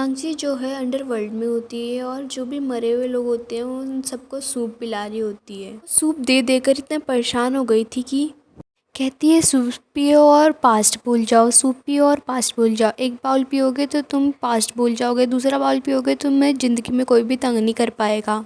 यांगची जो है अंडरवर्ल्ड में होती है और जो भी मरे हुए लोग होते हैं उन सबको सूप पिला रही होती है। सूप दे देकर इतना परेशान हो गई थी कि कहती है सूप पियो और पास्ट भूल जाओ, सूप पियो और पास्ट भूल जाओ। एक बाउल पियोगे तो तुम पास्ट भूल जाओगे, दूसरा बाउल पियोगे तो तुम्हें ज़िंदगी में कोई भी तंग नहीं कर पाएगा।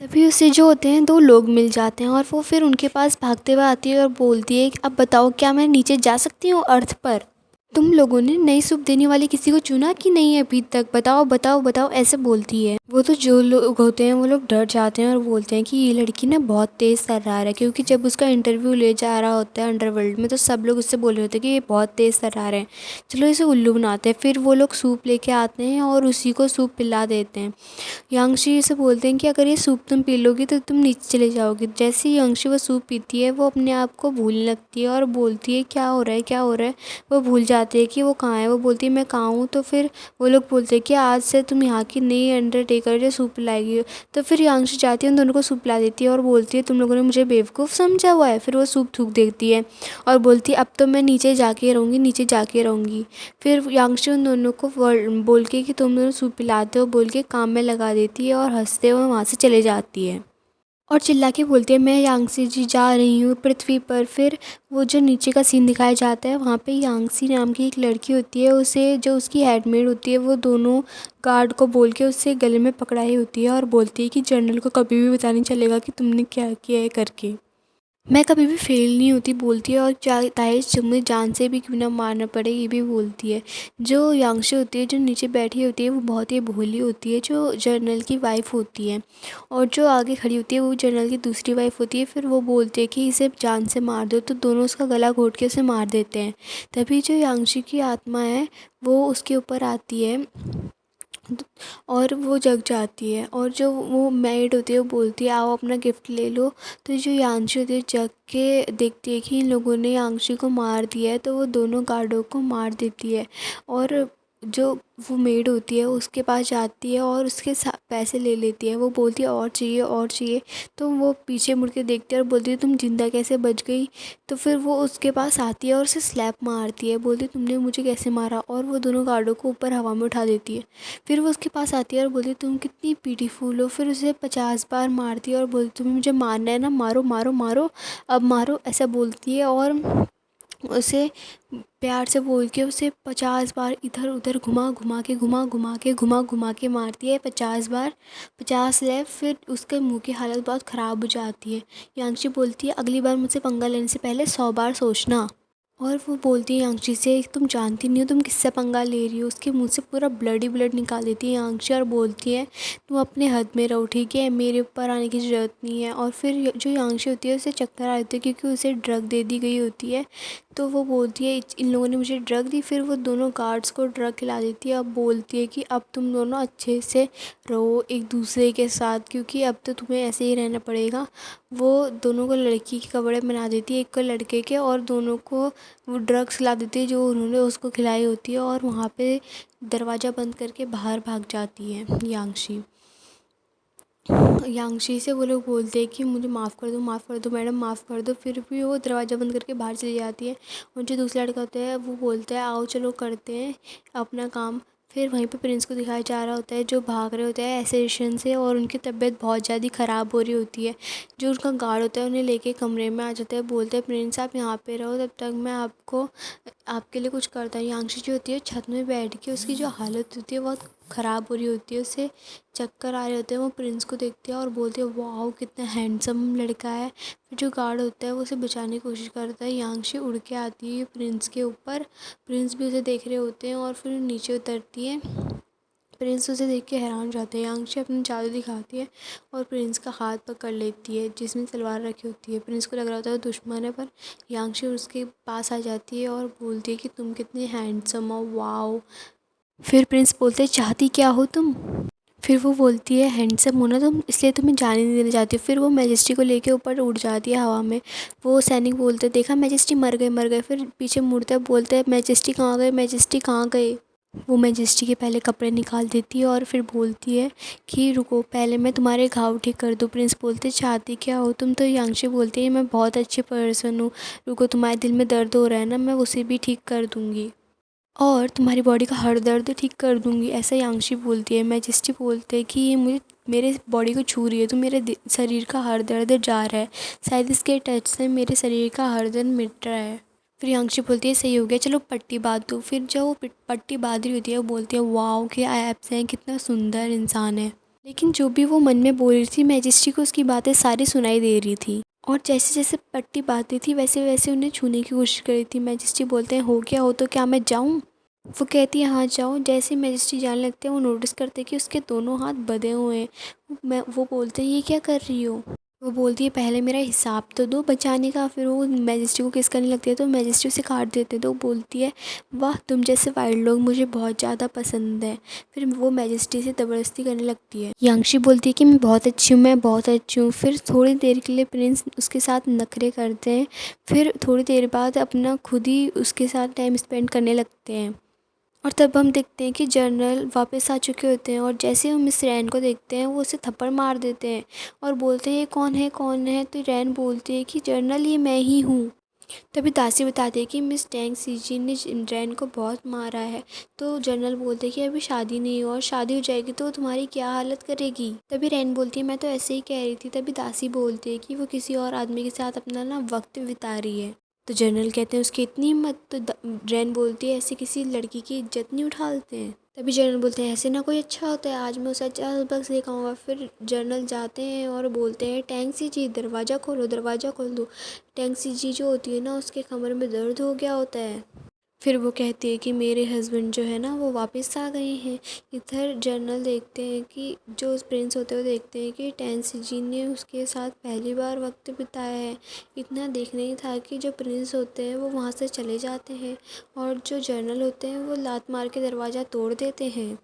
तभी उसे जो होते हैं दो लोग मिल जाते हैं और वो फिर उनके पास भागते हुए आती है और बोलती है कि अब बताओ क्या मैं नीचे जा सकती हूँ अर्थ पर। तुम लोगों ने नई सूप देने वाली किसी को चुना कि नहीं अभी तक, बताओ बताओ बताओ, ऐसे बोलती है। वो तो जो लोग होते हैं वो लोग डर जाते हैं और बोलते हैं कि ये लड़की ना बहुत तेज़ तर्रार है, क्योंकि जब उसका इंटरव्यू ले जा रहा होता है अंडरवर्ल्ड में तो सब लोग उससे बोल रहे होते हैं कि ये बहुत तेज़ तर्रार है, चलो इसे उल्लू बनाते हैं। फिर वो लोग सूप लेके आते हैं और उसी को सूप पिला देते हैं। यांगशी से बोलते हैं कि अगर ये सूप तुम पी लोगी तो तुम नीचे चले जाओगी। जैसे ही यांगशी वो सूप पीती है वो अपने आप को भूलने लगती है और बोलती है क्या हो रहा है क्या हो रहा है। वो भूल जाती है कि वो कहाँ है। वो बोलती है मैं कहाँ हूँ। तो फिर वो लोग बोलते हैं कि आज से तुम यहाँ की नई अंडरटेकर जो सूप पिलाएगी। तो फिर यांगशी जाती है उन दोनों को सूप पिला देती है और बोलती है तुम लोगों ने मुझे बेवकूफ़ समझा हुआ है। फिर वो सूप थूक देती है और बोलती है अब तो मैं नीचे जाके रहूँगी, नीचे जाके रहूँगी। फिर यांगशी उन दोनों को बोल के कि तुम दोनों सूप पिलाते हो बोल के काम में लगा देती है और हंसते हुए वहाँ से चले जाती है और चिल्ला के बोलती है मैं यांगशी जी जा रही हूँ पृथ्वी पर। फिर वो जो नीचे का सीन दिखाया जाता है वहाँ पे यांगशी नाम की एक लड़की होती है, उसे जो उसकी हेडमेड होती है वो दोनों गार्ड को बोल के उससे गले में पकड़ाई होती है और बोलती है कि जनरल को कभी भी पता नहीं चलेगा कि तुमने क्या किया है करके, मैं कभी भी फेल नहीं होती बोलती है और चाहे तुम्हें जान से भी क्यों ना मारना पड़े ये भी बोलती है। जो यांगशी होती है जो नीचे बैठी होती है वो बहुत ही भोली होती है, जो जनरल की वाइफ होती है, और जो आगे खड़ी होती है वो जनरल की दूसरी वाइफ होती है। फिर वो बोलती है कि इसे जान से मार दो, तो दोनों उसका गला घोट के उसे मार देते हैं। तभी जो यांगशी की आत्मा है वो उसके ऊपर आती है और वो जग जाती है और जो वो मेड होती है वो बोलती है आओ अपना गिफ्ट ले लो। तो जो यांगशी होती है जग के देखती है कि इन लोगों ने यांगशी को मार दिया है, तो वो दोनों गार्डों को मार देती है और जो वो मेड होती है उसके पास जाती है और उसके पैसे ले लेती है। वो बोलती है और चाहिए और चाहिए। तो वो पीछे मुड़ के देखती है और बोलती है तुम जिंदा कैसे बच गई। तो फिर वो उसके पास आती है और उसे स्लैप मारती है, बोलती है तुमने मुझे कैसे मारा, और वो दोनों गार्डों को ऊपर हवा में उठा देती है। फिर वो उसके पास आती है और बोलती है तुम कितनी ब्यूटीफुल हो। फिर उसे 50 बार मारती है और बोलती तुम्हें मुझे मारना है ना, मारो मारो मारो अब मारो, ऐसा बोलती है और उसे प्यार से बोल के उसे 50 बार इधर उधर घुमा घुमा के घुमा घुमा के मारती है 50 बार। 50 लेफ्ट। फिर उसके मुंह की हालत बहुत ख़राब हो जाती है। यांगशी बोलती है अगली बार मुझसे पंगा लेने से पहले 100 बार सोचना। और वो बोलती है यांगशी से तुम जानती नहीं हो तुम किससे पंगा ले रही हो। उसके मुंह से पूरा ब्लड ही ब्लड निकाल देती है यांगशी और बोलती है तुम अपने हद में रहो, ठीक है, मेरे ऊपर आने की ज़रूरत नहीं है। और फिर जो यांगशी होती है उसे चक्कर आ जाती है क्योंकि उसे ड्रग दे दी गई होती है। तो वो बोलती है इन लोगों ने मुझे ड्रग दी। फिर वो दोनों गार्ड्स को ड्रग खिला देती है। अब बोलती है कि अब तुम दोनों अच्छे से रहो एक दूसरे के साथ, क्योंकि अब तो तुम्हें ऐसे ही रहना पड़ेगा। वो दोनों को लड़की के कपड़े बना देती है, एक को लड़के के, और दोनों को वो ड्रग्स खिला देती है जो उन्होंने उसको खिलाई होती है और वहाँ पे दरवाज़ा बंद करके बाहर भाग जाती है यांगशी। यांगशी से वो लोग बोलते हैं कि मुझे माफ़ कर दो मैडम, माफ़ कर दो। फिर भी वो दरवाज़ा बंद करके बाहर चली जाती है। और जो दूसरा लड़का होता है वो बोलता है आओ चलो करते हैं अपना काम। फिर वहीं पे प्रिंस को दिखाया जा रहा होता है जो भाग रहे होते हैं एसेशन से और उनकी तबीयत बहुत ज़्यादा ख़राब हो रही होती है। जो उनका गार्ड होता है उन्हें लेके कमरे में आ जाता है, बोलते हैं प्रिंस आप यहाँ पे रहो तब तक मैं आपके लिए कुछ करता हूँ। यांगशी जो होती है छत में बैठ के उसकी जो हालत होती है बहुत ख़राब हो रही होती है, उसे चक्कर आ रहे होते हैं। वो प्रिंस को देखती है और बोलती है वाह कितना हैंडसम लड़का है। फिर जो गार्ड होता है वो उसे बचाने की कोशिश करता है। यांगशी उड़ के आती है प्रिंस के ऊपर, प्रिंस भी उसे देख रहे होते हैं और फिर नीचे उतरती है। प्रिंस उसे देख के हैरान हो जाते हैं। यांगशी अपनी जादू दिखाती है और प्रिंस का हाथ पकड़ लेती है जिसमें तलवार रखी होती है। प्रिंस को लग रहा होता है दुश्मन है, पर यांगशी उसके पास आ जाती है और बोलती है कि तुम कितने हैंडसम हो, वाओ। फिर प्रिंस बोलते हैं चाहती क्या हो तुम। फिर वो बोलती है हैंडसम होना तुम, इसलिए तुम्हें जाने नहीं देना चाहती। फिर वो मैजेस्टी को लेके ऊपर उड़ जाती है हवा में। वो सैनिक बोलते देखा मैजेस्टी मर गए मर गए। फिर पीछे मुड़ते बोलते हैं मैजेस्टी कहाँ गए, मैजेस्टी कहाँ गए। वो मैजेस्टी के पहले कपड़े निकाल देती है और फिर बोलती है कि रुको पहले मैं तुम्हारे घाव ठीक कर दूँ। प्रिंस बोलते चाहती क्या हो तुम। तो यांगशी बोलती है मैं बहुत अच्छी पर्सन हूँ, रुको तुम्हारे दिल में दर्द हो रहा है ना, मैं उसे भी ठीक कर दूँगी। और तुम्हारी बॉडी का हर दर्द ठीक कर दूंगी, ऐसा यांशी बोलती है। मैजेस्टी बोलते हैं कि ये मुझे मेरे बॉडी को छू रही है तो मेरे शरीर का हर दर्द जा रहा है, शायद इसके टच से मेरे शरीर का हर दर्द मिट रहा है। फिर यांशी बोलती है सही हो गया, चलो पट्टी बांध दो। फिर जब वो पट्टी बांध रही होती है वो बोलती है वाओ क्या एब्स हैं, कितना सुंदर इंसान है। लेकिन जो भी वो मन में बोल रही थी मैजेस्टी को उसकी बातें सारी सुनाई दे रही थी, और जैसे जैसे पट्टी बांधती थी वैसे वैसे उन्हें छूने की कोशिश कर रही थी। मैजेस्टी बोलते हैं हो क्या हो तो क्या मैं जाऊँ? वो कहती है हाँ जाओ। जैसे मैजेस्टी जाने लगते हैं वो नोटिस करते हैं कि उसके दोनों हाथ बंधे हुए हैं। वो बोलते हैं ये क्या कर रही हो? वो बोलती है पहले मेरा हिसाब तो दो बचाने का। फिर वो मैजेस्टी को किस करने लगती है तो मैजेस्टी उसे काट देते हैं। तो वो बोलती है वाह तुम जैसे वाइल्ड लोग मुझे बहुत ज़्यादा पसंद है। फिर वो मैजेस्टी से ज़बरदस्ती करने लगती है। यांशी बोलती है कि मैं बहुत अच्छी हूँ, मैं बहुत अच्छी हूँ। फिर थोड़ी देर के लिए प्रिंस उसके साथ नखरे करते हैं। फिर थोड़ी देर बाद अपना खुद ही उसके साथ टाइम स्पेंड करने लगते हैं। और तब हम देखते हैं कि जनरल वापस आ चुके होते हैं, और जैसे हम मिस रैन को देखते हैं वो उसे थप्पड़ मार देते हैं और बोलते हैं ये कौन है कौन है? तो रैन बोलती है कि जनरल ये मैं ही हूँ। तभी दासी बताती है कि मिस टैंग सीजी ने रैन को बहुत मारा है। तो जनरल बोलते हैं कि अभी शादी नहीं हुआ और शादी हो जाएगी तो वो तुम्हारी क्या हालत करेगी? तभी रैन बोलती है मैं तो ऐसे ही कह रही थी। तभी दासी बोलती है कि वो किसी और आदमी के साथ अपना ना वक्त बिता रही है। तो जनरल कहते हैं उसकी इतनी हिम्मत? तो रैन बोलती है ऐसे किसी लड़की की इज्जत नहीं उठाते हैं। तभी जनरल बोलते हैं ऐसे ना कोई अच्छा होता है, आज मैं उसे अच्छा सबक सिखाऊंगा। फिर जनरल जाते हैं और बोलते हैं टैंग सी जी दरवाज़ा खोलो, दरवाज़ा खोल दो। टैंग सी जी जो होती है ना उसके कमर में दर्द हो गया होता है। फिर वो कहती है कि मेरे हस्बैंड जो है ना वो वापस आ गए हैं। इधर जनरल देखते हैं कि जो उस प्रिंस होते हुए देखते हैं कि टैंसी जी ने उसके साथ पहली बार वक्त बिताया है। इतना देखना ही था कि जो प्रिंस होते हैं वो वहाँ से चले जाते हैं और जो जनरल होते हैं वो लात मार के दरवाज़ा तोड़ देते हैं।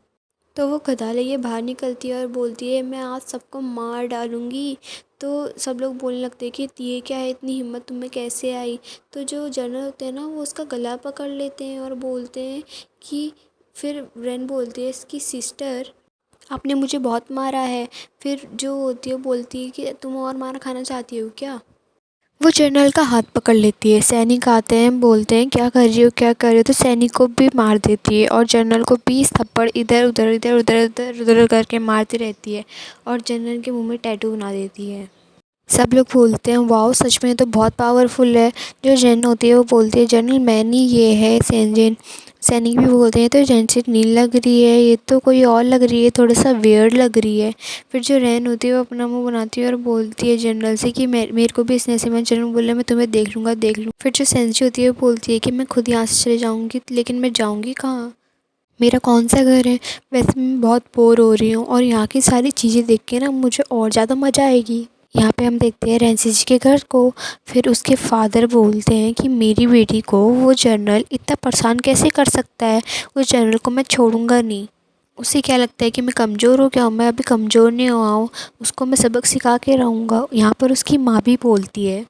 तो वो गदा लेके बाहर निकलती है और बोलती है मैं आज सबको मार डालूँगी। तो सब लोग बोलने लगते हैं कि ये क्या है, इतनी हिम्मत तुम्हें कैसे आई? तो जो जनरल होते हैं ना वो उसका गला पकड़ लेते हैं और बोलते हैं कि फिर रेन बोलती है इसकी सिस्टर आपने मुझे बहुत मारा है। फिर जो होती है वो बोलती है कि तुम और मार खाना चाहती हो क्या? वो जनरल का हाथ पकड़ लेती है। सैनिक आते हैं बोलते हैं क्या कर रही हो क्या कर रही हो? तो सैनिक को भी मार देती है और जनरल को 20 थप्पड़ इधर उधर इधर उधर इधर उधर करके मारती रहती है और जनरल के मुंह में टैटू बना देती है। सब लोग बोलते हैं वाओ सच में तो बहुत पावरफुल है। जो जेन होती है वो बोलती है जनरल मैन ही ये है सेंजेन। सैनिक भी बोलते हैं तो जेन से नील लग रही है, ये तो कोई और लग रही है, थोड़ा सा वियर्ड लग रही है। फिर जो रैन होती है वो अपना मुंह बनाती है और बोलती है जनरल से कि मेरे को भी इसने ऐसे मैं जनरल बोले मैं तुम्हें देख लूँगा देख लूँ। फिर जो सेंसी होती है वो बोलती है कि मैं खुद यहाँ से चले जाऊँगी, लेकिन मैं जाऊँगी कहाँ? मेरा कौन सा घर है? वैसे मैं बहुत बोर हो रही हूँ और यहाँ की सारी चीज़ें देख के ना मुझे और ज़्यादा मज़ा आएगी। यहाँ पे हम देखते हैं रैंसी जी के घर को। फिर उसके फादर बोलते हैं कि मेरी बेटी को वो जनरल इतना परेशान कैसे कर सकता है, उस जनरल को मैं छोड़ूंगा नहीं। उसे क्या लगता है कि मैं कमज़ोर हो गया हूँ? मैं अभी कमज़ोर नहीं हुआ हूँ, उसको मैं सबक सिखा के रहूँगा। यहाँ पर उसकी माँ भी बोलती है।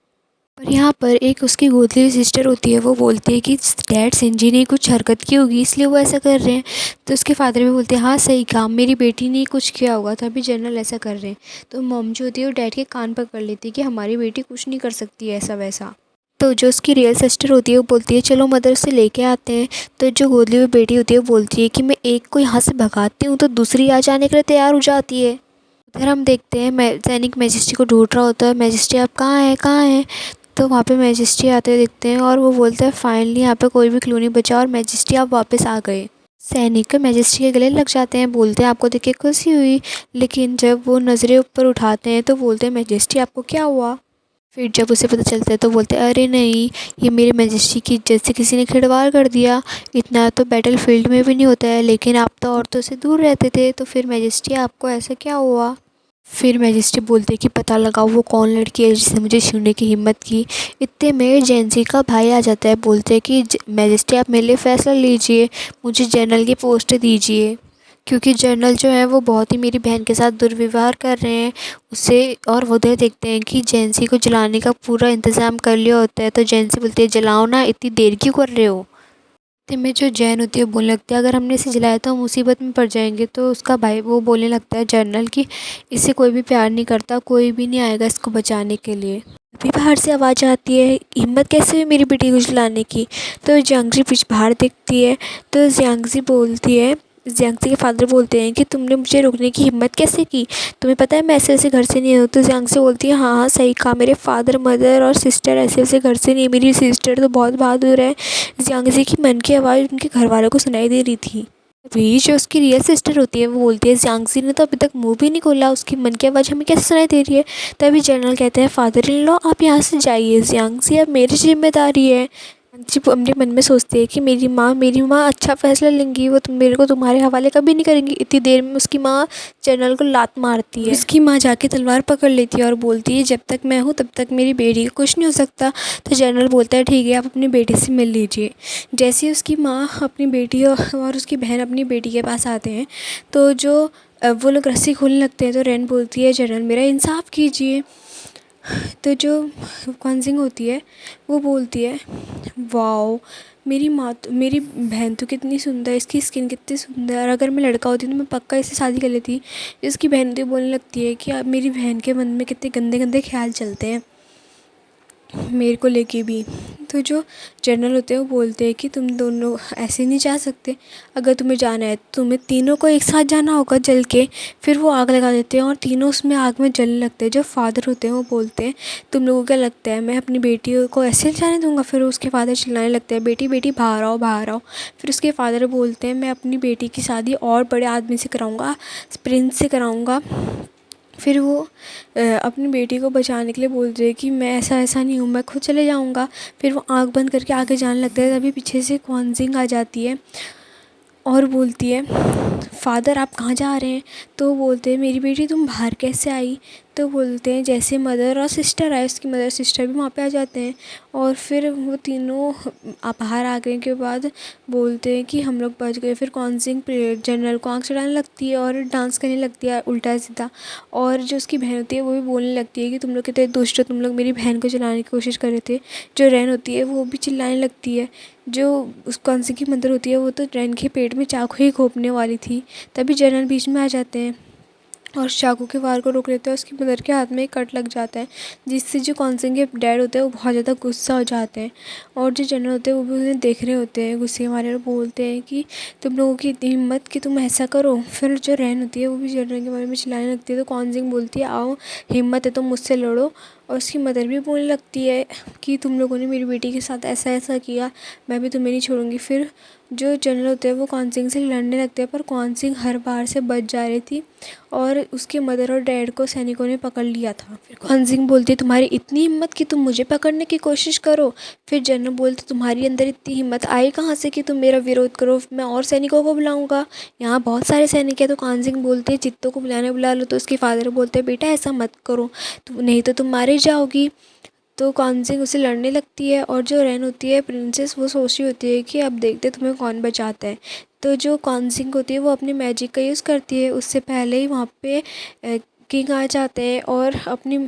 और यहाँ पर एक उसकी गोदली सिस्टर होती है, वो बोलती है कि डैड सिंजी ने कुछ हरकत की होगी इसलिए वो ऐसा कर रहे हैं। तो उसके फादर भी बोलते हैं हाँ सही कहा, मेरी बेटी ने कुछ किया होगा तभी जनरल ऐसा कर रहे हैं। तो मॉम जो होती है वो डैड के कान पकड़ लेती है कि हमारी बेटी कुछ नहीं कर सकती ऐसा वैसा। तो जो उसकी रियल सिस्टर होती है वो बोलती है चलो मदर से लेके आते हैं। तो जो गोदली हुई बेटी होती है वो बोलती है कि मैं एक को यहाँ से भगाती हूँ तो दूसरी आ जाने के लिए तैयार हो जाती है। उधर हम देखते हैं सैनिक मैजेस्टी को ढूंढ रहा होता है। मैजेस्टी आप कहाँ हैं कहाँ हैं? तो वहाँ पे मैजेस्टी आते दिखते हैं और वो बोलते हैं फाइनली यहाँ पे कोई भी क्लू नहीं बचा और मैजेस्टी आप वापस आ गए। सैनिक मैजेस्टी के गले लग जाते हैं, बोलते हैं आपको देख के खुशी हुई। लेकिन जब वो नज़रें ऊपर उठाते हैं तो बोलते हैं मैजेस्टी आपको क्या हुआ? फिर जब उसे पता चलता है तो बोलते हैं अरे नहीं, ये मेरे मैजेस्टी की इज्जत से किसी ने खिलवाड़ कर दिया। इतना तो बैटल फील्ड में भी नहीं होता है, लेकिन आप तो औरतों से दूर रहते थे, तो फिर मैजेस्टी आपको ऐसा क्या हुआ? फिर मैजिस्ट्रेट बोलते कि पता लगाओ वो कौन लड़की है जिसने मुझे छूने की हिम्मत की। इतने में जेंसी का भाई आ जाता है, बोलते हैं कि मैजिस्ट्रेट आप मेरे लिए फ़ैसला लीजिए, मुझे जनरल की पोस्ट दीजिए, क्योंकि जनरल जो है वो बहुत ही मेरी बहन के साथ दुर्व्यवहार कर रहे हैं उसे। और वो उधर देखते हैं कि जेंसी को जलाने का पूरा इंतज़ाम कर लिया होता है। तो जेंसी बोलती है जलाओ ना, इतनी देर क्यों कर रहे हो? इतने में जो जैन होती है वो बोलने लगती है अगर हमने इसे जलाया तो हम मुसीबत में पड़ जाएंगे। तो उसका भाई वो बोलने लगता है जनरल कि इससे कोई भी प्यार नहीं करता, कोई भी नहीं आएगा इसको बचाने के लिए। तभी बाहर से आवाज़ आती है, हिम्मत कैसे हुई मेरी बेटी को जलाने की। तो जियांगजी पीछे बाहर देखती है, तो जियांगजी बोलती है, जियांगजी के फादर बोलते हैं कि तुमने मुझे रोकने की हिम्मत कैसे की, तुम्हें पता है मैं ऐसे ऐसे घर से नहीं हूँ। तो जियांगजी बोलती है, हाँ हाँ सही कहा, मेरे फादर मदर और सिस्टर ऐसे ऐसे घर से नहीं, मेरी सिस्टर तो बहुत बहादुर है। जियांगजी की मन की आवाज़ उनके घर वालों को सुनाई दे रही थी। अभी जो उसकी रियल सिस्टर होती है वो बोलती है, जियांगजी ने तो अभी तक मुंह भी नहीं खोला, उसकी मन की आवाज़ हमें कैसे सुनाई दे रही है। तभी जनरल कहते हैं, फादर इन लॉ आप यहाँ से जाइए, जियांगजी अब मेरी जिम्मेदारी है। जियांगजी अपने मन में सोचती है कि मेरी माँ अच्छा फ़ैसला लेंगी, वो मेरे को तुम्हारे हवाले कभी नहीं करेंगी। इतनी देर में उसकी माँ जनरल को लात मारती है। उसकी माँ जाके तलवार पकड़ लेती है और बोलती है, जब तक मैं हूँ तब तक मेरी बेटी को कुछ नहीं हो सकता। तो जनरल बोलता है, ठीक है आप अपनी बेटी से मिल लीजिए। जैसे ही उसकी माँ अपनी बेटी और उसकी बहन अपनी बेटी के पास आते हैं, तो जो वो लोग रस्सी खोलने लगते हैं, तो रेन बोलती है, जनरल मेरा इंसाफ़ कीजिए। तो जो क्वांजिंग होती है वो बोलती है, वाओ मेरी बहन तो कितनी सुंदर है, इसकी स्किन कितनी सुंदर है, और अगर मैं लड़का होती तो मैं पक्का इससे शादी कर लेती। इसकी बहन तो बोलने लगती है कि अब मेरी बहन के मन में कितने गंदे गंदे ख्याल चलते हैं मेरे को लेके भी। तो जो जनरल होते हैं वो बोलते हैं कि तुम दोनों ऐसे नहीं जा सकते, अगर तुम्हें जाना है तुम्हें तीनों को एक साथ जाना होगा जल के। फिर वो आग लगा देते हैं और तीनों उसमें आग में जलने लगते हैं। जो फादर होते हैं वो बोलते हैं, तुम लोगों को क्या लगता है मैं अपनी बेटी को ऐसे जाने दूँगा। फिर उसके फादर चिल्लाने लगते हैं, बेटी बेटी बाहर आओ बाहर आओ। फिर उसके फादर बोलते हैं, मैं अपनी बेटी की शादी और बड़े आदमी से कराऊँगा, प्रिंस से कराऊँगा। फिर वो अपनी बेटी को बचाने के लिए बोलते हैं कि मैं ऐसा ऐसा नहीं हूँ, मैं खुद चले जाऊँगा। फिर वो आँख बंद करके आगे जाने लगता है। तभी पीछे से क्वांजिंग आ जाती है और बोलती है, फादर आप कहाँ जा रहे हैं। तो बोलते हैं, मेरी बेटी तुम बाहर कैसे आई। तो बोलते हैं, जैसे मदर और सिस्टर आए, उसकी मदर सिस्टर भी वहाँ पे आ जाते हैं। और फिर वो तीनों बाहर आ गए के बाद बोलते हैं कि हम लोग बच गए। फिर क्वांजिंग जनरल को आँख चढ़ाने लगती है और डांस करने लगती है उल्टा सीधा। और जो उसकी बहन होती है वो भी बोलने लगती है कि तुम लोग कितने दुष्ट हो, तुम लोग मेरी बहन को जलाने की कोशिश कर रहे थे। जो रैन होती है वो भी चिल्लाने लगती है। जो उस क्वांजिंग की मदर होती है वो तो रैन के पेट में चाकू ही घोंपने वाली थी। तभी जनरल बीच में आ जाते हैं और चाकू के वार को रोक लेते हैं। उसकी मदर के हाथ में एक कट लग जाता है, जिससे जो क्वांजिंग के डैड होते हैं वो बहुत ज़्यादा गुस्सा हो जाते हैं। और जो जनरल होते हैं वो भी उन्हें देख रहे होते हैं गुस्से के मारे, और बोलते हैं कि तुम लोगों की इतनी हिम्मत कि तुम ऐसा करो। फिर जो रैन होती है वो भी जनरल के बारे में चिल्लाने लगती है। तो क्वांजिंग बोलती है, आओ हिम्मत है तो मुझसे लड़ो। और उसकी मदर भी बोलने लगती है कि तुम लोगों ने मेरी बेटी के साथ ऐसा ऐसा किया, मैं भी तुम्हें नहीं छोड़ूंगी। फिर जो जनरल होते हैं वो क्वांजिंग से लड़ने लगते हैं, पर क्वांजिंग हर बार से बच जा रही थी और उसके मदर और डैड को सैनिकों ने पकड़ लिया था। फिर क्वांजिंग बोलती है, तुम्हारी इतनी हिम्मत कि तुम मुझे पकड़ने की कोशिश करो। फिर जनरल बोलते, तुम्हारी अंदर इतनी हिम्मत आई कहाँ से कि तुम मेरा विरोध करो, मैं और सैनिकों को बुलाऊंगा, यहाँ बहुत सारे सैनिक हैं। तो क्वांजिंग बोलते हैं, जित्तो को बुला लो। तो उसके फादर बोलते हैं, बेटा ऐसा मत करो, नहीं तो तुम मारे जाओगी। तो क्वांजिंग उससे लड़ने लगती है। और जो रैन होती है प्रिंसेस, वो सोच रही होती है कि अब देखते तुम्हें कौन बचाता है। तो जो क्वांजिंग होती है वो अपनी मैजिक का यूज़ करती है, उससे पहले ही वहाँ पे किंग आ जाते हैं और अपनी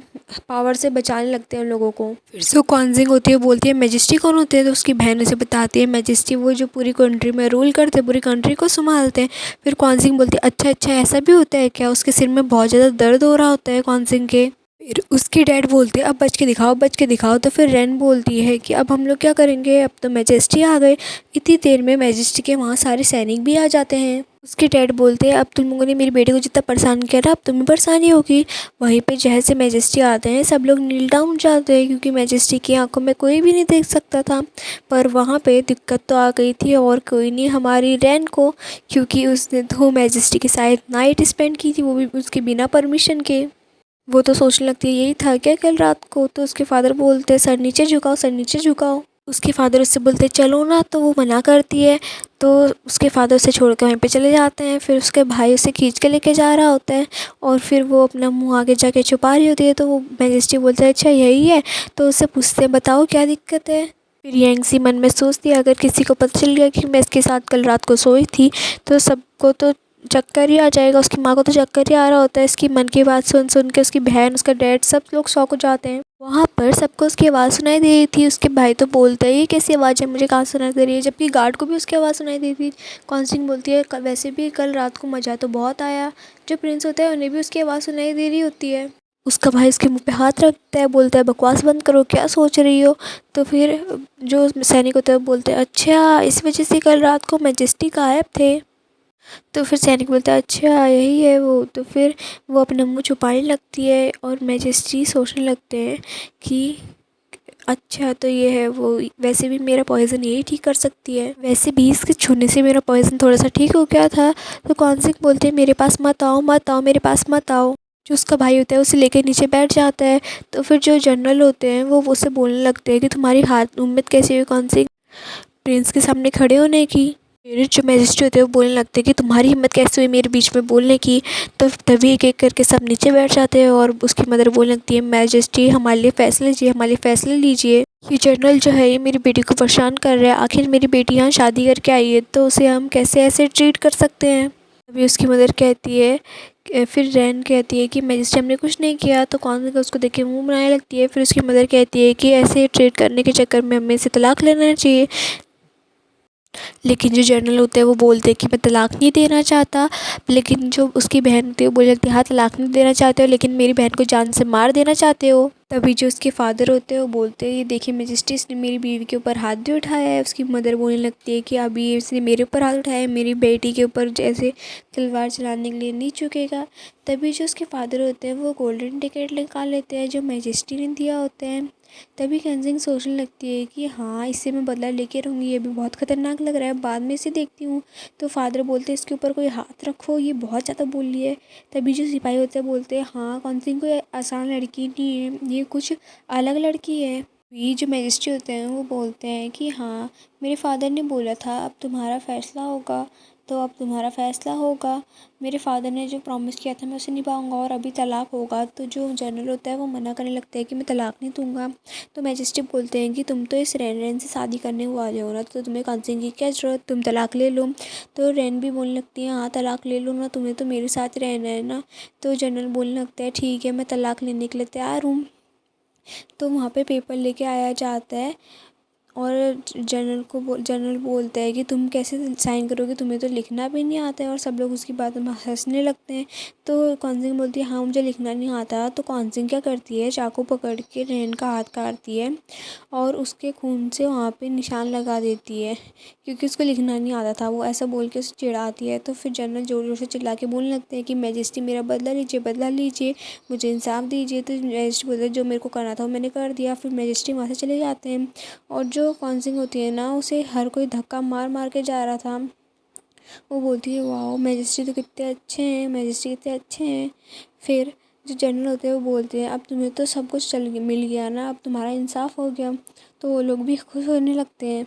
पावर से बचाने लगते हैं उन लोगों को। फिर से क्वांजिंग होती है, बोलती है मैजेस्टी कौन होते हैं। तो उसकी बहन उसे बताती है, मैजेस्टी वो जो पूरी कंट्री में रूल करते हैं, पूरी कंट्री को संभालते हैं। फिर क्वांजिंग बोलती है, अच्छा अच्छा ऐसा भी होता है क्या। उसके सिर में बहुत ज़्यादा दर्द हो रहा होता है क्वांजिंग के। फिर उसके डैड बोलते हैं, अब बच के दिखाओ बच के दिखाओ। तो फिर रैन बोलती है कि अब हम लोग क्या करेंगे, अब तो मैजेस्टी आ गए। इतनी देर में मैजेस्टी के वहाँ सारे सैनिक भी आ जाते हैं। उसके डैड बोलते हैं, अब तुम लोगों ने मेरी बेटी को जितना परेशान किया था अब तुम्हें परेशानी होगी। वहीं पे जैसे मैजेस्टी आते हैं सब लोग नील डाउन जाते हैं, क्योंकि मैजेस्टी की आंखों में कोई भी नहीं देख सकता था। पर वहाँ पे दिक्कत तो आ गई थी, और कोई नहीं हमारी रैन को, क्योंकि उसने तो मैजेस्टी के साथ नाइट स्पेंड की थी, वो भी उसके बिना परमिशन के। वो तो सोचने लगती है, यही था क्या कल रात को। तो उसके फादर बोलते हैं, सर नीचे झुकाओ सर नीचे झुकाओ। उसके फादर उससे बोलते हैं, चलो ना। तो वो मना करती है। तो उसके फादर उसे छोड़ के वहीं पे चले जाते हैं। फिर उसके भाई उसे खींच के लेके जा रहा होता है, और फिर वो अपना मुंह आगे जाके छुपा रही होती है। तो वो मैजेस्टी बोलता है, अच्छा यही है। तो उससे पूछते हैं, बताओ क्या दिक्कत है। फिर यंगसी मन में सोचती है, अगर किसी को पता चल गया कि मैं इसके साथ कल रात को सोई थी तो सबको तो चक्कर ही आ जाएगा। उसकी माँ को तो चक्कर ही आ रहा होता है इसकी मन की बात सुन सुन के। उसकी बहन, उसका डैड, सब लोग शॉक हो जाते हैं। वहाँ पर सबको उसकी आवाज़ सुनाई दे रही थी। उसके भाई तो बोलता है, ये कैसी आवाज़ है, मुझे कहाँ सुनाई दे रही है। जबकि गार्ड को भी उसकी आवाज़ सुनाई दी थी। कॉन्स्टेंट बोलती है, वैसे भी कल रात को मज़ा तो बहुत आया। जो प्रिंस होता है उन्हें भी उसकी आवाज़ सुनाई दे रही होती है। उसका भाई उसके मुंह पे हाथ रखता है, बोलता है बकवास बंद करो, क्या सोच रही हो। तो फिर जो सैनिक होता है वो बोलते हैं अच्छा इस वजह से कल रात को मैजेस्टी गायब थे। तो फिर सैनिक बोलता है अच्छा यही है वो। तो फिर वो अपना मुंह छुपाने लगती है और मैजेस्टी सोचने लगते हैं कि अच्छा तो ये है वो, वैसे भी मेरा पॉइज़न यही ठीक कर सकती है, वैसे भी इसके छूने से मेरा पॉइज़न थोड़ा सा ठीक हो गया था। तो कौन सिंह बोलते हैं मेरे पास मत आओ मत आओ मेरे पास मत आओ। जो उसका भाई होता है उसे लेकर नीचे बैठ जाता है। तो फिर जो जनरल होते हैं वो उससे बोलने लगते हैं कि तुम्हारी हाथ उम्मीद कैसी हुई कौन सिंह प्रिंस के सामने खड़े होने की। फिर जो मैजिस्ट्रेट होते हैं वो बोलने लगते हैं कि तुम्हारी हिम्मत कैसे हुई मेरे बीच में बोलने की। तो तभी एक एक करके सब नीचे बैठ जाते हैं और उसकी मदर बोलने लगती है मैजेस्टी हमारे लिए फ़ैसला लीजिए हमारे लिए फ़ैसला लीजिए। ये जनरल जो है ये मेरी बेटी को परेशान कर रहा है, आखिर मेरी बेटी यहाँ शादी करके आई है तो उसे हम कैसे ऐसे ट्रीट कर सकते हैं। अभी उसकी मदर कहती है फिर रैन कहती है कि मैजिस्ट्रेट हमने कुछ नहीं किया। तो कौन सा उसको देख के मुँह बनाने लगती है। फिर उसकी मदर कहती है कि ऐसे ट्रीट करने के चक्कर में हमें इसे तलाक लेना चाहिए। लेकिन जो जनरल होते हैं वो बोलते हैं कि मैं तलाक नहीं देना चाहता। लेकिन जो उसकी बहन होती है वो बोल लगती है हाँ तलाक नहीं देना चाहते हो लेकिन मेरी बहन को जान से मार देना चाहते हो। तभी जो उसके फादर होते हैं वो बोलते हैं ये देखिए मैजिस्ट्रेट इसने मेरी बीवी के ऊपर हाथ भी उठाया है। उसकी मदर बोलने लगती है कि अभी इसने मेरे ऊपर हाथ उठाया है, मेरी बेटी के ऊपर जैसे तलवार चलाने के लिए नहीं झुकेगा। तभी जो उसके फादर होते हैं वो गोल्डन टिकट निकाल लेते हैं जो मैजिस्ट्रेट ने दिया होता है। तभी कंजिंग सोचने लगती है कि हाँ इससे मैं बदला लेके रहूँगी, ये भी बहुत ख़तरनाक लग रहा है, बाद में इसे देखती हूँ। तो फादर बोलते हैं इसके ऊपर कोई हाथ रखो, ये बहुत ज़्यादा बोल रही है। तभी जो सिपाही होते हैं बोलते हैं हाँ कंजिंग कोई आसान लड़की नहीं है, ये कुछ अलग लड़की है। ये जो मैजिस्ट्रेट होते हैं वो बोलते हैं कि हाँ मेरे फादर ने बोला था अब तुम्हारा फ़ैसला होगा, तो अब तुम्हारा फ़ैसला होगा। मेरे फादर ने जो प्रॉमिस किया था मैं उसे निभाऊंगा और अभी तलाक होगा। तो जो जनरल होता है वो मना करने लगता है कि मैं तलाक नहीं दूंगा। तो मैजिस्ट्रेट बोलते हैं कि तुम तो इस रैन से शादी करने वाले हो ना, तो तुम्हें कंसेंट की क्या ज़रूरत, तुम तलाक ले लो। तो रैन भी बोलने लगती है हाँ तलाक ले लो ना, तुम्हें तो मेरे साथ रहना है ना। तो जनरल बोलने लगता है ठीक है मैं तलाक लेने के लिए तैयार हूँ। तो वहाँ पे पेपर लेके आया जाता है और जनरल बोलता है कि तुम कैसे साइन करोगे, तुम्हें तो लिखना भी नहीं आता है। और सब लोग उसकी बातों में हंसने लगते हैं। तो कॉन्सिंग बोलती है हाँ मुझे लिखना नहीं आता। तो कॉन्सिंग क्या करती है चाकू पकड़ के रैन का हाथ काटती है और उसके खून से वहाँ पे निशान लगा देती है क्योंकि उसको लिखना नहीं आता था। वो ऐसा बोल के उसे चिढ़ाती है। तो फिर जनरल ज़ोर ज़ोर से चिल्ला के बोलने लगते हैं कि मैजेस्टी मेरा बदला लीजिए, मुझे इंसाफ दीजिए। तो मैजेस्टी बोलते हैं जो मेरे को करना था वो मैंने कर दिया। फिर मैजेस्टी वहाँ से चले जाते हैं और जो कॉन्सिंग होती है ना उसे हर कोई धक्का मार मार के जा रहा था। वो बोलती है वाह मैजेस्टी तो कितने अच्छे हैं, मैजेस्टी कितने अच्छे हैं। फिर जो जनरल होते हैं वो बोलते हैं अब तुम्हें तो सब कुछ मिल गया ना, अब तुम्हारा इंसाफ हो गया। तो वो लोग भी खुश होने लगते हैं।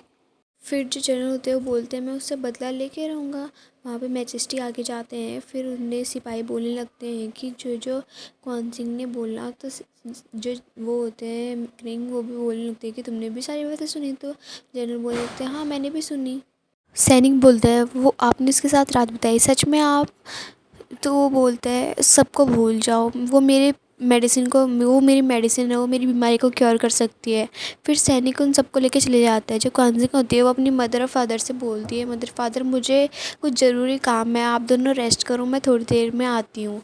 फिर जो जनरल होते हैं वो बोलते हैं मैं उससे बदला लेके रहूँगा। वहाँ पे मैजेस्टी आगे जाते हैं। फिर उन्हें सिपाही बोलने लगते हैं कि जो जो कौन सिंह ने बोला। तो जो वो होते हैं क्रिंग वो भी बोलने लगते हैं कि तुमने भी सारी बातें सुनी। तो जनरल बोलने लगते हैं हाँ मैंने भी सुनी। सैनिक बोलता है वो आपने इसके साथ रात बिताई सच में आप। तो वो बोलता है सबको भूल जाओ, वो मेरी मेडिसिन है, वो मेरी बीमारी को क्योर कर सकती है। फिर सैनिक उन सबको लेके चले जाता है। जो कॉन्सिंग होती है वो अपनी मदर और फादर से बोलती है मदर फादर मुझे कुछ ज़रूरी काम है, आप दोनों रेस्ट करो मैं थोड़ी देर में आती हूँ।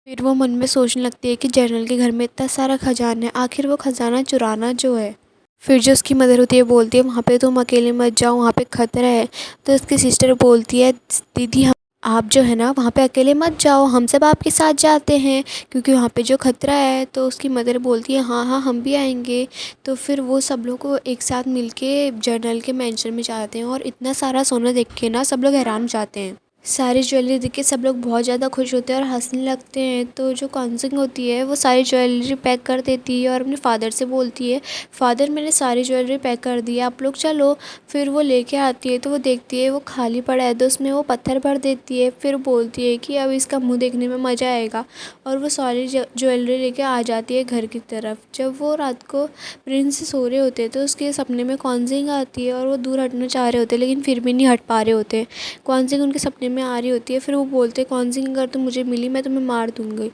फिर वो मन में सोचने लगती है कि जनरल के घर में इतना सारा खजाना है, आखिर वो खजाना चुराना जो है। फिर जो उसकी मदर होती है बोलती है वहाँ पे तुम अकेले मत जाओ, वहाँ पे खतरा है। तो उसकी सिस्टर बोलती है दीदी हम आप जो है ना वहाँ पे अकेले मत जाओ, हम सब आपके साथ जाते हैं क्योंकि वहाँ पे जो खतरा है। तो उसकी मदर बोलती है हाँ हाँ हम भी आएंगे। तो फिर वो सब लोग को एक साथ मिलके जनरल के मैंशन में जाते हैं और इतना सारा सोना देख के ना सब लोग हैरान हो जाते हैं। सारी ज्वेलरी देख के सब लोग बहुत ज़्यादा खुश होते हैं और हंसने लगते हैं। तो जो कॉन्सिंग होती है वो सारी ज्वेलरी पैक कर देती है और अपने फादर से बोलती है फादर मैंने सारी ज्वेलरी पैक कर दी है आप लोग चलो। फिर वो लेके आती है तो वो देखती है वो खाली पड़ा है तो उसमें वो पत्थर भर देती है। फिर बोलती है कि अब इसका मुंह देखने में मज़ा आएगा और वो सारी ज्वेलरी लेके आ जाती है घर की तरफ। जब वो रात को प्रिंस सो रहे होते हैं तो उसके सपने में कॉन्सिंग आती है और वो दूर हटना चाह रहे होते हैं लेकिन फिर भी नहीं हट पा रहे होते। कॉन्सिंग उनके सपने में आ रही होती है। फिर वो बोलते हैं कॉन्सिंग अगर तुम मुझे मिली मैं तुम्हें मार दूँगी।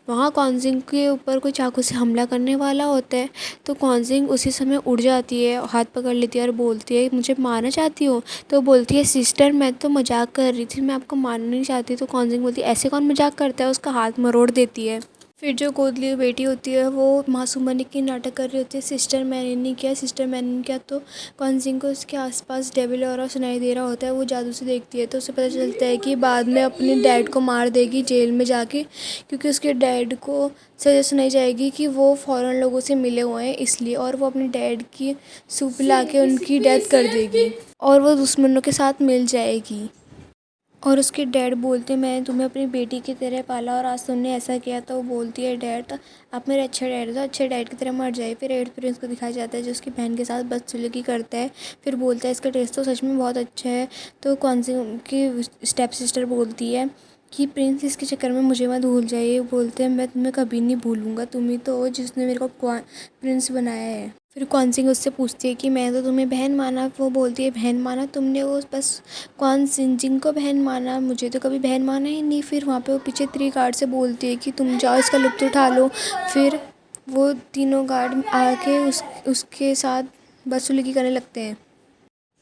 वहाँ कॉन्सिंग के ऊपर कोई चाकू से हमला करने वाला होता है। तो कॉन्सिंग उसी समय उड़ जाती है, हाथ पकड़ लेती है और बोलती है मुझे मारना चाहती हो। तो बोलती है सिस्टर मैं तो मजाक कर रही थी, मैं आपको मारना नहीं चाहती। तो कॉन्सिंग बोलती है ऐसे कौन मजाक करता है, उसका हाथ मरोड़ देती है। फिर जो गोद ली हुई बेटी होती है वो मासूम बनने की नाटक कर रही होती है, सिस्टर मैंने नहीं किया, सिस्टर मैंने नहीं किया। तो कॉन्सिंग को उसके आसपास डेविल और सुनाई दे रहा होता है। वो जादू से देखती है तो उसे पता चलता है कि बाद में अपने डैड को मार देगी जेल में जाके, क्योंकि उसके डैड को सजा सुनाई जाएगी कि वो फॉरेन लोगों से मिले हुए हैं इसलिए, और वो अपने डैड की सूप ला के उनकी डेथ कर देगी और वो दुश्मनों के साथ मिल जाएगी। और उसके डैड बोलते हैं मैंने तुम्हें अपनी बेटी की तरह पाला और आज तुमने ऐसा किया। तो वो बोलती है डैड तो आप मेरे अच्छे डैड हो, अच्छे डैड की तरह मर जाए। फिर एट्थ प्रिंस को दिखाया जाता है जो उसकी बहन के साथ बदसलूकी करता है। फिर बोलता है इसका टेस्ट तो सच में बहुत अच्छा है। तो कौन सी की स्टेप सिस्टर बोलती है कि प्रिंस इसके चक्कर में मुझे मत भूल जाइए। बोलते हैं मैं तुम्हें कभी नहीं भूलूंगा, तुम ही तो हो जिसने मेरे को प्रिंस बनाया है। फिर कौनसिंग उससे पूछती है कि मैं तो तुम्हें बहन माना। वो बोलती है बहन माना तुमने, वो बस कौन सिंजिंग को बहन माना, मुझे तो कभी बहन माना ही नहीं। फिर वहाँ पे वो पीछे 3 गार्ड से बोलती है कि तुम जाओ इसका लुत्फ़ उठा लो। फिर वो तीनों गार्ड आके उसके साथ बदसलूकी करने लगते हैं।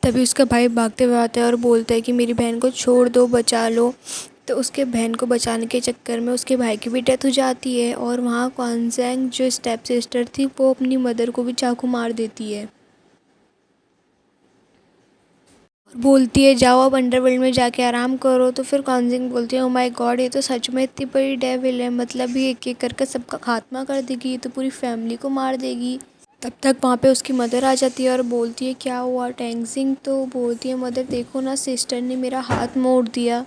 तभी उसका भाई भागते हुए आता है और बोलता है कि मेरी बहन को छोड़ दो, बचा लो। तो उसके बहन को बचाने के चक्कर में उसके भाई की भी डेथ हो जाती है और वहाँ कॉन्जेंग जो स्टेप सिस्टर थी वो अपनी मदर को भी चाकू मार देती है और बोलती है जाओ अब अंडरवर्ल्ड में जाके आराम करो। तो फिर कॉन्जिंग बोलती है ओ माय गॉड, ये तो सच में इतनी बड़ी डेविल है, मतलब ये एक एक करके सबका खात्मा कर देगी, ये तो पूरी फैमिली को मार देगी। तब तक वहाँ पे उसकी मदर आ जाती है और बोलती है क्या हुआ टैंगसिंग। तो बोलती है मदर देखो ना सिस्टर ने मेरा हाथ मोड़ दिया।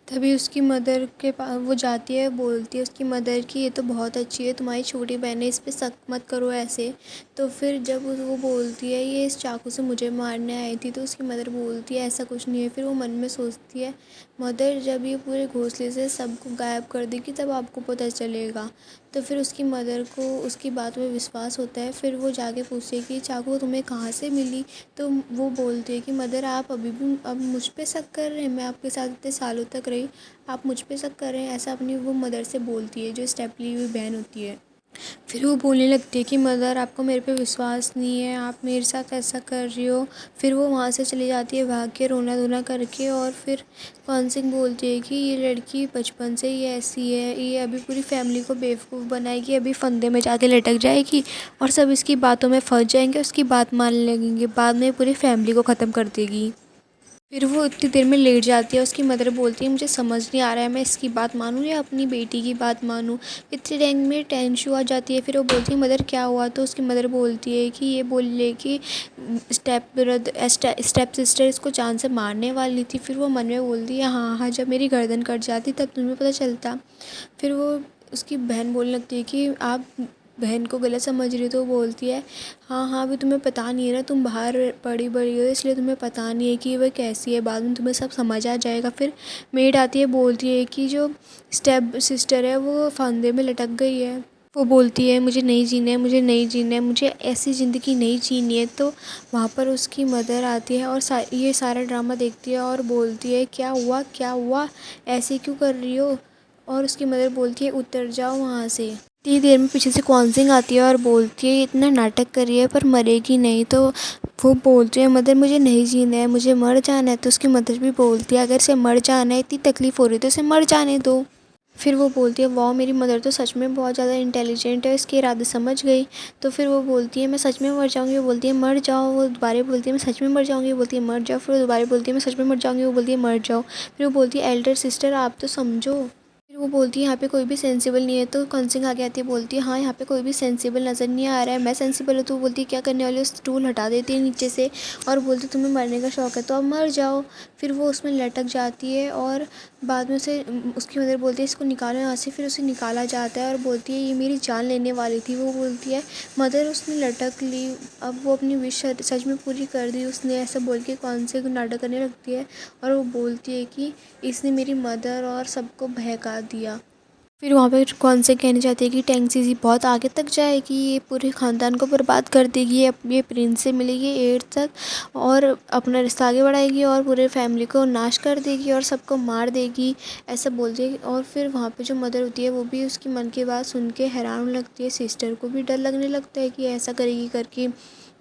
तभी उसकी मदर के पास वो जाती है, बोलती है उसकी मदर कि ये तो बहुत अच्छी है, तुम्हारी छोटी बहन है, इस पे शक मत करो ऐसे। तो फिर जब वो बोलती है ये इस चाकू से मुझे मारने आई थी, तो उसकी मदर बोलती है ऐसा कुछ नहीं है। फिर वो मन में सोचती है मदर जब ये पूरे घोंसले से सबको गायब कर देगी तब आपको पता चलेगा। तो फिर उसकी मदर को उसकी बात में विश्वास होता है। फिर वो जाके पूछती है कि चाकू तुम्हें कहाँ से मिली। तो वो बोलती है कि मदर आप अभी भी अब मुझ पे शक कर रहे हैं, मैं आपके साथ इतने सालों तक रही, आप मुझ पे शक कर रहे हैं, ऐसा अपनी वो मदर से बोलती है जो स्टेप ली हुई बहन होती है। फिर वो बोलने लगती है कि मदर आपको मेरे पे विश्वास नहीं है, आप मेरे साथ ऐसा कर रही हो। फिर वो वहाँ से चली जाती है भाग के रोना धोना करके। और फिर कौनसिंग बोलती है कि ये लड़की बचपन से ही ऐसी है, ये अभी पूरी फैमिली को बेवकूफ़ बनाएगी, अभी फंदे में जाके लटक जाएगी और सब इसकी बातों में फंस जाएंगे, उसकी बात मानने लगेंगे, बाद में पूरी फैमिली को ख़त्म कर देगी। फिर वो इतनी देर में लेट जाती है। उसकी मदर बोलती है मुझे समझ नहीं आ रहा है मैं इसकी बात मानूँ या अपनी बेटी की बात मानूँ। इतनी टाइम में टेंशन आ जाती है। फिर वो बोलती है मदर क्या हुआ। तो उसकी मदर बोलती है कि ये बोल ले कि स्टेप सिस्टर इसको जान से मारने वाली थी। फिर वो मन में बोलती है हाँ हाँ जब मेरी गर्दन कट जाती तब तुम्हें पता चलता। फिर वो उसकी बहन बोलने लगती है कि आप बहन को गलत समझ रही हो। तो वो बोलती है हाँ हाँ अभी तुम्हें पता नहीं है ना, तुम बाहर पड़ी बड़ी हो इसलिए तुम्हें पता नहीं है कि वह कैसी है, बाद में तुम्हें सब समझ आ जाएगा। फिर मेड आती है, बोलती है कि जो स्टेप सिस्टर है वो फंदे में लटक गई है। वो बोलती है मुझे नहीं जीना है, मुझे नहीं जीना है, मुझे ऐसी ज़िंदगी नहीं जीनी है। तो वहाँ पर उसकी मदर आती है और ये सारा ड्रामा देखती है और बोलती है क्या हुआ क्या हुआ, ऐसे क्यों कर रही हो। और उसकी मदर बोलती है उतर जाओ वहाँ से। इतनी देर में पीछे से कौनसिंग आती है और बोलती है इतना नाटक कर रही है पर मरेगी नहीं। तो वो बोलती है मदर मुझे नहीं जीना है, मुझे मर जाना है। तो उसकी मदर भी बोलती है अगर इसे मर जाना है, इतनी तकलीफ़ हो रही है तो इसे मर जाने दो। फिर वो बोलती है वाह मेरी मदर तो सच में बहुत ज़्यादा इंटेलिजेंट है, इसके इरादे समझ गई। तो फिर वो बोलती है मैं सच में मर जाऊँगी। वो बोलती है मर जाओ। वो दोबारा बोलती है मैं सच में मर जाऊँगी। वो बोलती है मर जाओ। फिर वो दोबारा बोलती है मैं सच में मर जाऊँगी। वो बोलती है मर जाओ। फिर वो बोलती है एल्डर सिस्टर आप तो समझो। फिर वो बोलती है यहाँ पे कोई भी सेंसिबल नहीं है। तो कॉन्सिंग आगे आती है, बोलती है हाँ यहाँ पे कोई भी सेंसिबल नज़र नहीं आ रहा है, मैं सेंसिबल हूँ। तो वो बोलती है क्या करने वाली हो। स्टूल हटा देती है नीचे से और बोलती है तुम्हें मरने का शौक़ है तो अब मर जाओ। फिर वो उसमें लटक जाती है और बाद में उसे उसकी मदर बोलती है इसको निकालो यहाँ से। फिर उसे निकाला जाता है और बोलती है ये मेरी जान लेने वाली थी। वो बोलती है मदर उसने लटक ली, अब वो अपनी विश सच में पूरी कर दी उसने, ऐसा बोल के कौन से नाटक करने लगती है। और वो बोलती है कि इसने मेरी मदर और सबको बहका दिया। फिर वहाँ पे कौन से कहने जाती है कि टैंगसीज़ी बहुत आगे तक जाएगी, ये पूरे ख़ानदान को बर्बाद कर देगी, ये प्रिंस से मिलेगी 8 तक और अपना रिश्ता आगे बढ़ाएगी और पूरे फैमिली को नाश कर देगी और सबको मार देगी, ऐसा बोलती है। और फिर वहाँ पे जो मदर होती है वो भी उसकी मन की बात सुन के हैरान होने लगती है। सिस्टर को भी डर लगने लगता है कि ऐसा करेगी करके।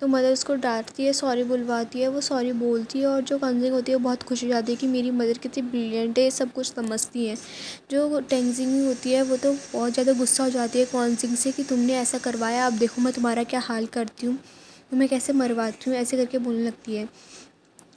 तो मदर उसको डांटती है, सॉरी बुलवाती है, वो सॉरी बोलती है और जो क्वेंजिंग होती है वो बहुत खुश हो जाती है कि मेरी मदर कितनी ब्रिलियंट है, सब कुछ समझती है। जो टेंजिंग होती है वो तो बहुत ज़्यादा गुस्सा हो जाती है क्वेंजिंग से कि तुमने ऐसा करवाया, अब देखो मैं तुम्हारा क्या हाल करती हूँ, तुम्हें कैसे मरवाती हूँ, ऐसे करके बोलने लगती है।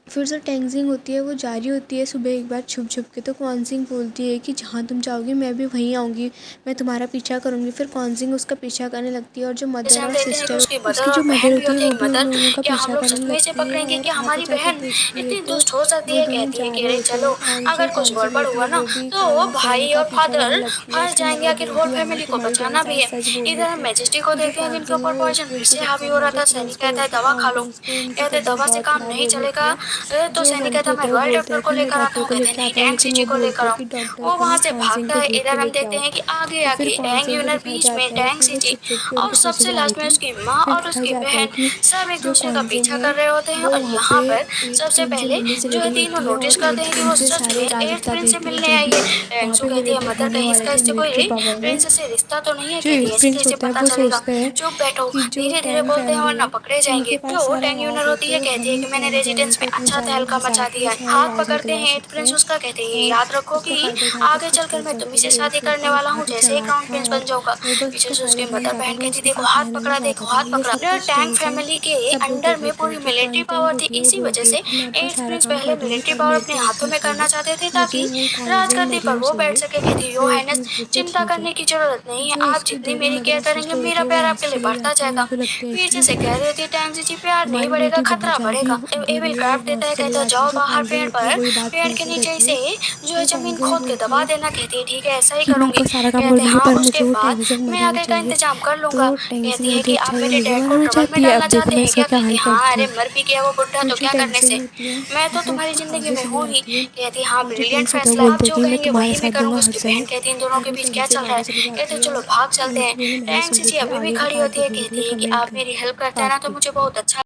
फिर जो टेंजिंग होती है वो जारी होती है सुबह एक बार छुप छुप के। तो क्वेंजिंग बोलती है कि जहाँ तुम जाओगी मैं भी वहीं आऊँगी, मैं तुम्हारा पीछा करूँगी। फिर क्वेंजिंग उसका पीछा करने लगती है और जो जैसे मदर हम और देखते हैं कि सिस्टर, उसकी मदर उसकी और जो बहन मदर भी होती है होती है वो एक भी उन मदर, लोगों का क्या हम पीछा लोग करने सच में इसे लगती है पकड़ेंगे और क्या? आगे हमारी जाकर बहन देखती है इतनी तो दुष्ट हो सकती वो है? दोनों कहती है जा कि रहे अरे होते चलो, हैं और जो अगर कुछ क्वेंजिंग गड़बड़ होती है हुआ ना वो भी तो वो बहन भाई का और पीछा करने फादर लगती है। फंस उसकी जाएंगे। मदर आखिर होल बोलती है हाँ फैमिली को तुम्हारी बहन बचाना भी है। सच बोल इधर रही हम थी। मैजेस्टिक को जो देखते हैं जिनके क्वेंजिंग ऊपर है वो एक पॉइजन फिर प्रिंस के से हावी चक्कर हो में रहा जो था। सैनी प्रिंस को कहता है देखकर दवा खा क्राउन लो, प्रिंस को उनकी कहते तबीयत दवा से बहुत काम ख़राब नहीं हो रही चलेगा। होती है। तो जो सैनी मंकी कहता मैं होता है वो रॉयल बोलता डॉक्टर है को कि मैं लेकर आता डॉक्टर हूँ। को कहते लेकर नहीं, आता हूँ, डैंग लेकिन चीची वो को बोलता लेकर है आओ। कि डॉक्टर वो को वहां नहीं से क्वेंजिंग भागता को है। देख के इधर हम लेके देखते आओ। हैं कि आगे तो फिर आगे एंग क्वेंजिंग को यूनर दिखाया बीच में जाता है डैंग कि वो चीची छुप छुप के और उनके पीछे सबसे जा रही लास्ट में थी। उसकी माँ फिर और दिखाया उसकी जाता है बहन कि सब एक जो दूसरे का क्वेंजिंग पीछा है कर रहे होते हैं। वो और वहाँ पे यहाँ पर 8th सबसे प्रिंस से पहले मिलने चली जो है गई तीनों होती है नोटिस और करते 8th हैं कि वो प्रिंस से सच सारे में राज 8th बता प्रिंस से देती है मिलने जो आई भी है। वहाँ टेंसु पे कहती लोग है मदर दिखाने कहीं वाले इसका थे इससे मिलिट्री कोई पावर में। प्रिंस से रिश्ता तो नहीं है? जो कहती है 8th ऐसे प्रिंस कैसे होता है पता वो चलेगा? सोचता है चुप बैठो, कि जो धीरे धीरे टैंग बोलते हैं फैमिली वरना है पकड़े जाएंगे। उनके पास जो सारे टैंग यूनर राज है, होती है तो कहती है हम कि मैंने टैंग फैमिली रेजिडेंस को में इतने अच्छा सारे तहलका घुसा मचा के दिया है। सारे हाथ राज पकड़ते निकलवा हैं 8th सकते प्रिंस। हैं उसका कहते हैं और याद रखो उसका कि फ़ायदा उठा के आगे सब चलकर कर मैं सकते तुम्ही हैं। से जो शादी 8th प्रिंस करने था वो वाला हूँ। बहुत ही जैसे ही चालाक क्राउन था प्रिंस और बन जाऊंगा। वो बस पीछे उसका से फ़ायदा उसकी उठाना मदर चाहता बहन था, कहती उसको देखो हाथ बताना नहीं पकड़ा, देखो चाहता था। हाथ ये पकड़ा। सब कुछ टैंग टेंजिंग फैमिली के सब लोग अंडर देख में लेते पूरी हैं। जो मिलिट्री क्वेंजिंग पावर थी। होती है वो इसी वजह बोलती है से कि मैं आपका 8th सारा प्रिंस काम पहले कर दूंगी मिलिट्री पर पावर मेरे अपने को हेल्प हाथों नहीं में करना चाहिए, चाहते थे मुझे ताकि वो क्वेंजिंग राजगद्दी पर मरना वो बैठ चाहिए। सके। कहती जो योर 8th हाइनेस प्रिंस बोलते चिंता ठीक है। करने की जरूरत नहीं है, जो आप इसकी जितनी दोनों मेरी मदर केयर और करेंगे सिस्टर होती मेरा है वो प्यार वहाँ आपके से लिए चली बढ़ता जाती है। जाएगा। उनको लगता है पीछे कि से कह रही थी टैंजी जी प्यार नहीं हमारी बढ़ेगा, बेटी बहुत खतरा जल्दी बढ़ेगा। एविल बुरी है, वो क्राफ्ट वहाँ देता से है, चली कहता है जाती है। जाओ जो बाहर क्वेंजिंग पेड़ होती है पर, वही बात पेड़ के सुनती नीचे रहती से है। जो है जो जमीन क्वेंजिंग खोद के बोलती दबा है देना। कहती है ठीक है ऐसा ही कि मैं करूंगी। आपका सारा काम कर कहते दूंगी हाँ पर मुझे उसके वो बाद टेंजिंग मैं मरना आगे का चाहिए। इंतजाम कर लूंगा। तो टेंजिंग कहती है बोलती कि है आप अच्छा मेरे तो मुझे डैड को मरना ट्रबल में चाहती है, अब डालना देखो चाहते मैं हैं इसका क्या? क्या कहती हाल है हाँ, करती अरे हूँ। मर भी गया वो बुढ़ा फिर तो जो क्या करने टेंजिंग से, होती है मैं तो वो तुम्हारी जिंदगी आगे में चली हूँ ही। जाती है कहती हाँ और जो ब्रिलियंट प्रिंस होता है वो फैसला, आप बोलता है जो कि मैं कहेंगे तुम्हारा वही मैं साथ दूंगा करूंगी। हर उसकी बहन जगह। कहती है इन दोनों फिर के वो बीच क्या टेंजिंग चल रहा आगे है? चली कहते जाती है चलो और भाग चलते उन हैं। लोगों ने वहीं टैंक सुन चीची लेती है। अभी भी आगे का खड़ी पार्ट होती है। देखने के कहती लिए है कि कमेंट आप मेरी हेल्प करते हैं ना पार्ट तो 2। मुझे बहुत अच्छा